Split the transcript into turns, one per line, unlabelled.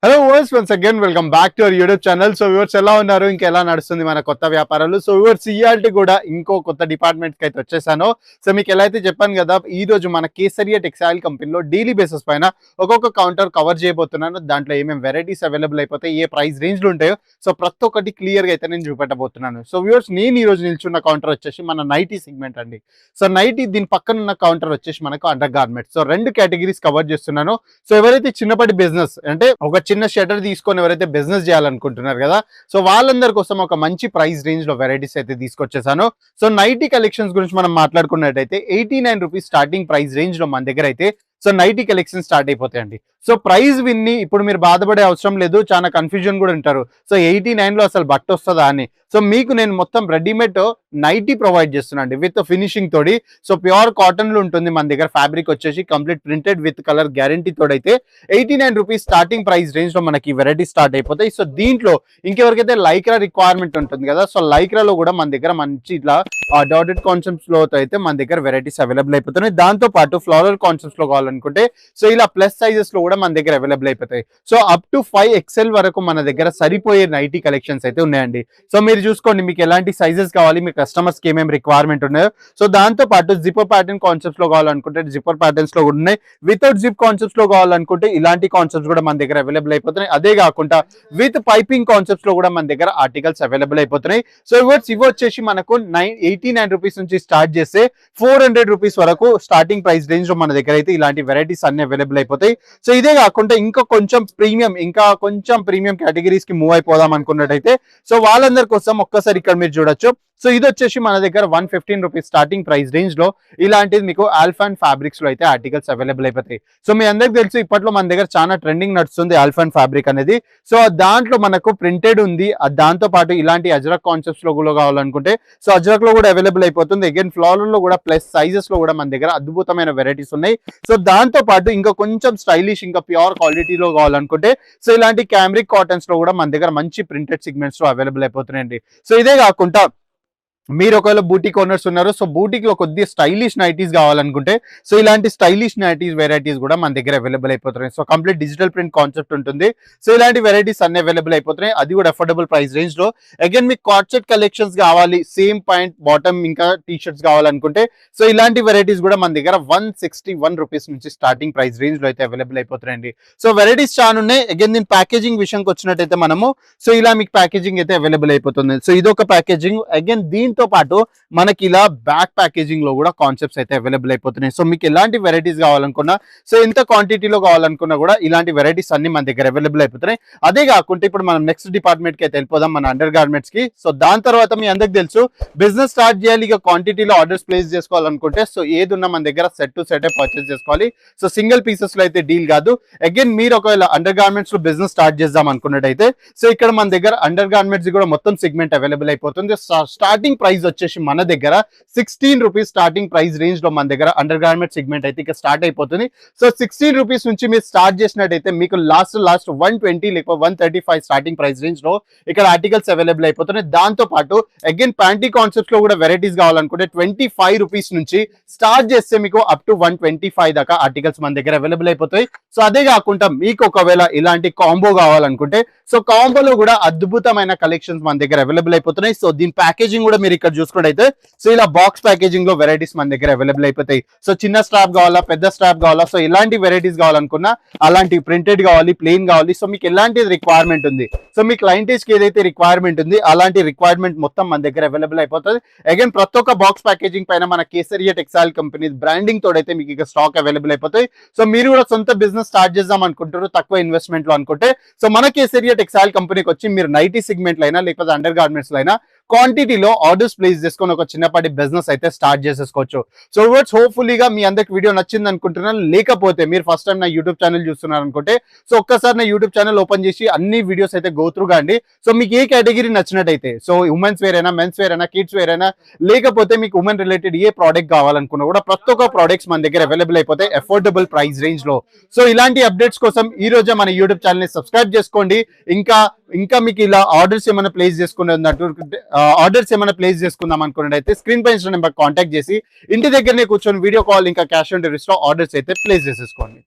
Hello viewers once again welcome back to our YouTube channel. So viewers ఎలా ఉన్నారు, ఇంకా ఎలా నడుస్తుంది మన కొత్త వ్యాపారాలు? సో వ్యూవర్స్ ఇయాల్టి కూడా ఇంకో కొత్త డిపార్ట్మెంట్ కి అయితే వచ్చేసాను. సో మీకు ఎలా అయితే చెప్పాను కదా, ఈ రోజు మన కేసరియా టెక్స్టైల్ కంపెనీలో డైలీ బేసిస్ పైన ఒక్కొక్క కౌంటర్ కవర్ చేయబోతున్నాను. దాంట్లో ఏమేమి వెరైటీస్ అవైలబుల్ అయిపోతాయి, ఏ ప్రైస్ రేంజ్ లో ఉంటాయో సో ప్రతి ఒక్కటి క్లియర్ గా అయితే నేను చూపెట్టబోతున్నాను. సో వ్యూవర్స్ నేను ఈ రోజు నిల్చున్న కౌంటర్ వచ్చేసి మన నైటీ సెగ్మెంట్ అండి. సో నైటీ దీని పక్కన ఉన్న కౌంటర్ వచ్చేసి మనకు అండర్ గార్మెంట్స్. సో రెండు కేటగిరీస్ కవర్ చేస్తున్నాను. సో ఎవరైతే చిన్నపాటి బిజినెస్ అంటే ఒక చిన్న షటర్ తీసుకొని ఎవరైతే బిజినెస్ చేయాలనుకుంటున్నారు కదా, సో వాళ్ళందరి కోసం ఒక మంచి ప్రైస్ రేంజ్ లో వెరైటీస్ అయితే తీసుకొచ్చేసాను. సో నైటీ కలెక్షన్స్ గురించి మనం మాట్లాడుకున్నట్టయితే 89 రూపీస్ స్టార్టింగ్ ప్రైస్ రేంజ్ లో మన దగ్గర అయితే సో నైటీ కలెక్షన్ స్టార్ట్ అయిపోతాయండి. సో ప్రైస్ విన్ని ఇప్పుడు మీరు బాధపడే అవసరం లేదు, చాలా కన్ఫ్యూజన్ కూడా ఉంటారు. సో 89 లో అసలు బట్ట వస్తుందా అని. సో మీకు నేను మొత్తం రెడీమేడ్ నైటీ ప్రొవైడ్ చేస్తున్నాండి విత్ ఫినిషింగ్ తోడి. సో ప్యూర్ కాటన్ లో ఉంటుంది మన దగ్గర. ఫ్యాబ్రిక్ వచ్చేసి complete printed with colour guarantee తోడైతే 89 రూపీస్ స్టార్టింగ్ ప్రైస్ రేంజ్ లో మనకి వెరైటీ స్టార్ట్ అయిపోతాయి. సో దీంట్లో ఇంకెవరికైతే లైక్రా రిక్వైర్మెంట్ ఉంటుంది కదా, సో లైక్రాలో కూడా మన దగ్గర మంచి ఇట్లా డాటెడ్ కాన్సెప్ట్స్ లో అయితే మన దగ్గర వెరైటీస్ అవైలబుల్ అయిపోతున్నాయి. దాంతో పాటు ఫ్లోరల్ కాన్సెప్ట్స్ లో కావాలనుకుంటే సో ఇలా ప్లస్ సైజెస్ లో కూడా మన దగ్గర అవైలబుల్ అయిపోతాయి. సో అప్ టు 5XL వరకు మన దగ్గర సరిపోయే నైటీ కలెక్షన్స్ అయితే ఉన్నాయండి. సో మీరు చూసుకోండి మీకు ఎలాంటి సైజెస్ కావాలి, మీ కస్టమర్స్ కి ఏమేమి రిక్వైర్మెంట్ ఉన్నాయో. సో దాంతో పాటు జిప్పర్ ప్యాటర్న్ కాన్సెప్ట్స్ లో కావాలనుకుంటే జిప్పర్ ప్యాటర్న్స్ లో కూడా ఉన్నాయి. వితౌట్ జిప్ కాన్సెప్ట్స్ లో కావాలనుకుంటే ఇలాంటి కాన్సెప్ట్స్ కూడా మన దగ్గర అవైలబుల్ అయిపోతున్నాయి. అదే కాకుండా విత్ పైపింగ్ కాన్సెప్ట్స్ లో కూడా మన దగ్గర ఆర్టికల్స్ అవైలబుల్ అయిపోతున్నాయి. సో ఇవి వచ్చేసి మనకు 89 రూపీస్ నుంచి స్టార్ట్ చేస్తే 400 రూపీస్ వరకు స్టార్టింగ్ ప్రైస్ రేంజ్ లో మన దగ్గర అయితే ఇలాంటి వెరైటీస్ అన్ని అవైలబుల్ అయిపోతాయి. సో ఇదే కాకుండా ఇంకా కొంచెం ప్రీమియం కేటగిరీస్ కి మూవ్ అయిపోదాం అనుకున్నట్టయితే సో వాళ్ళందరి కోసం ఒక్కసారి ఇక్కడ మీరు చూడొచ్చు. సో ఇది వచ్చేసి మన దగ్గర 115 రూపీస్ స్టార్టింగ్ ప్రైస్ రేంజ్ లో ఇలాంటిది మీకు ఆల్ఫాన్ ఫ్యాబ్రిక్స్ లో అయితే ఆర్టికల్స్ అవైలబుల్ అయిపోతాయి. సో మీ అందరికి తెలుసు ఇప్పట్లో మన దగ్గర చాలా ట్రెండింగ్ నడుస్తుంది ఆల్ఫాన్ ఫ్యాబ్రిక్ అనేది. సో దాంట్లో మనకు ప్రింటెడ్ ఉంది, దాంతో పాటు ఇలాంటి అజ్రక్ కాన్సెప్ట్స్ లో కూడా కావాలనుకుంటే సో అజ్రక్ లో కూడా అవైలబుల్ అయిపోతుంది. అగైన్ ఫ్లోరల్ లో కూడా ప్లస్ సైజెస్ లో కూడా మన దగ్గర అద్భుతమైన వెరైటీస్ ఉన్నాయి. సో దాంతో పాటు ఇంకా కొంచెం స్టైలిష్ ఇంకా ప్యూర్ క్వాలిటీలో కావాలనుకుంటే సో ఇలాంటి క్యామ్రిక్ కాటన్స్ లో కూడా మన దగ్గర మంచి ప్రింటెడ్ సిగ్మెంట్స్ లో అవైలబుల్ అయిపోతున్నాయండి. సో ఇదే కాకుండా మీరు ఒకవేళ బూటిక్ ఓనర్స్ ఉన్నారు, సో బూటిక్ లో కొద్దిగా స్టైలిష్ నైటీస్ కావాలనుకుంటే సో ఇలాంటి స్టైలిష్ నైటీస్ వెరైటీస్ కూడా మన దగ్గర అవైలబుల్ అయిపోతున్నాయి. So complete digital print concept ఉంటుంది. సో ఇలాంటి వెరైటీస్ అన్ని అవైలబుల్ అయిపోతున్నాయి, అది కూడా అఫోర్డబుల్ ప్రైస్ రేంజ్ లో. అగైన్ మీకు కార్డ్ సెట్ కలెక్షన్స్ కావాలి, సేమ్ పాయింట్ బాటమ్ ఇంకా టీ షర్ట్స్ కావాలనుకుంటే సో ఇలాంటి వెరైటీస్ కూడా మన దగ్గర 161 రూపీస్ నుంచి స్టార్టింగ్ ప్రైస్ రేంజ్ లో అయితే అవైలబుల్ అయిపోతున్నాయండి. సో వెరైటీస్ చాలా ఉన్నాయి. అగైన్ దీని ప్యాకేజింగ్ విషయంకి వచ్చినట్టయితే మనము సో ఇలా మీకు ప్యాకేజింగ్ అయితే అవైలబుల్ అయిపోతుంది. సో ఇదొక ప్యాకేజింగ్. అగైన్ దీంతో పాటు మనకి ఇలా బ్యాక్ ప్యాకేజింగ్ లో కూడా కాన్సెప్ట్స్ అయితే అవైలబుల్ అయిపోతున్నాయి. సో మీకు ఎలాంటి వెరైటీస్ కావాలనుకున్నా సో ఎంత క్వాంటిటీలో కావాలనుకున్నా కూడా ఇలాంటి వెరైటీస్ అన్ని మన దగ్గర అవైలబుల్ అయిపోతున్నాయి. అదే కాకుండా ఇప్పుడు మనం నెక్స్ట్ డిపార్ట్మెంట్ కి అయితే వెళ్ళిపోదాం, మన అండర్ గార్మెంట్స్ కి. సో దాని తర్వాత మీ అందరికి తెలుసు బిజినెస్ స్టార్ట్ చేయాలి, ఇక క్వాంటిటీలో ఆర్డర్స్ ప్లేస్ చేసుకోవాలనుకుంటే సో ఏది ఉన్నా మన దగ్గర సెట్ టు సెట్ పర్చేస్ చేసుకోవాలి. సో సింగిల్ పీసెస్ లో అయితే డీల్ కాదు. అగైన్ మీరు ఒకవేళ అండర్ గార్మెంట్స్ లో బిజినెస్ స్టార్ట్ చేద్దాం అనుకున్నట్టయితే సో ఇక్కడ మన దగ్గర అండర్ గార్మెంట్స్ కూడా మొత్తం సెగ్మెంట్ అవైలబుల్ అయిపోతుంది. స్టార్టింగ్ ప్రైస్ వచ్చేసి మన దగ్గర 16 రూపీస్ స్టార్టింగ్ ప్రైస్ రేంజ్ లో మన దగ్గర అండర్ గార్మెంట్ సెగ్మెంట్ అయితే ఇక స్టార్ట్ అయిపోతుంది. సో 16 రూపీస్ నుంచి మీరు స్టార్ట్ చేసినట్టయితే మీకు లాస్ట్ 120 లేకపోతే 135 స్టార్టింగ్ ప్రైస్ రేంజ్ లో ఇక్కడ ఆర్టికల్స్ అవైలబుల్ అయిపోతున్నాయి. దాంతో పాటు అగైన్ ప్యాంటీ కాన్సెప్ట్స్ లో కూడా వెరైటీస్ కావాలనుకుంటే 25 రూపీస్ నుంచి స్టార్ట్ చేస్తే మీకు అప్ టు 125 దాకా ఆర్టికల్స్ మన దగ్గర అవైలబుల్ అయిపోతాయి. సో అదే కాకుండా మీకు ఒకవేళ ఇలాంటి కాంబో కావాలనుకుంటే సో కాంబోలో కూడా అద్భుతమైన కలెక్షన్స్ మన దగ్గర అవైలబుల్ అయిపోతున్నాయి. సో దీని ప్యాకేజింగ్ కూడా మీరు ఇక్కడ చూసుకున్నట్టయితే సో ఇలా బాక్స్ ప్యాకేజింగ్ లో వెరైటీస్ మన దగ్గర అవైలబుల్ అయిపోతాయి. సో చిన్న స్ట్రాప్ కావాలా, పెద్ద స్ట్రాప్ కావాలా, సో ఇలాంటి వెరైటీస్ కావాలనుకున్నా అలాంటి ప్రింటెడ్ కావాలి, ప్లెయిన్ కావాలి, సో మీకు ఎలాంటి రిక్వైర్మెంట్ ఉంది, సో మీ క్లయింటేజ్ కి ఏదైతే రిక్వైర్మెంట్ ఉంది అలాంటి రిక్వైర్మెంట్ మొత్తం మన దగ్గర అవైలబుల్ అయిపోతుంది. అగైన్ ప్రతి ఒక్క బాక్స్ ప్యాకేజింగ్ పైన మన కేసరియా టెక్స్టైల్ కంపెనీ బ్రాండింగ్ తోడైతే మీకు ఇక స్టాక్ అవైలబుల్ అయిపోతాయి. సో మీరు కూడా సొంత బిజినెస్ స్టార్ట్ చేద్దాం అనుకుంటారు తక్కువ ఇన్వెస్ట్మెంట్ లో అనుకుంటే సో మన కేసరియా టెక్స్టైల్ కంపెనీకి వచ్చి మీరు నైటీ సెగ్మెంట్ లో అయినా లేకపోతే అండర్ గార్మెంట్స్ లో అయినా క్వాంటిటీలో ఆర్డర్స్ ప్లేస్ చేసుకొని ఒక చిన్నపాటి బిజినెస్ అయితే స్టార్ట్ చేసేసుకోవచ్చు. సో వర్డ్స్ హోప్ఫుల్లీగా మీ అందరికి వీడియో నచ్చింది అనుకుంటున్నాను. లేకపోతే మీరు ఫస్ట్ టైం నా యూట్యూబ్ ఛానల్ చూస్తున్నారు అనుకుంటే సో ఒక్కసారి నా యూట్యూబ్ ఛానల్ ఓపెన్ చేసి అన్ని వీడియోస్ అయితే గో త్రూ కాండి. సో మీకు ఏ కేటగిరీ నచ్చినట్టయితే సో ఉమెన్స్ వేర్ అయినా, మెన్స్ వేర్ అయినా, కిడ్స్ వేర్ అయినా, లేకపోతే మీకు ఉమెన్ రిలేటెడ్ ఏ ప్రోడక్ట్ కావాలనుకున్నా కూడా ప్రతి ఒక్క ప్రోడక్ట్స్ మన దగ్గర అవైలబుల్ అయిపోతాయి అఫోర్డబుల్ ప్రైస్ రేంజ్ లో. సో ఇలాంటి అప్డేట్స్ కోసం ఈ రోజే మన యూట్యూబ్ ఛానల్ ని సబ్స్క్రైబ్ చేసుకోండి. ఇంకా మీకు ఇలా ఆర్డర్స్ ఏమైనా ప్లేస్ చేసుకుందాం అనుకున్నట్టయితే స్క్రీన్ పై ఇచ్చిన నెంబర్ కాంటాక్ట్ చేసి ఇంటి దగ్గరనే కూర్చొని వీడియో కాల్ ఇంకా క్యాష్ ఆన్ డెలివరీ లో ఆర్డర్స్ అయితే ప్లేస్ చేసేసుకోండి.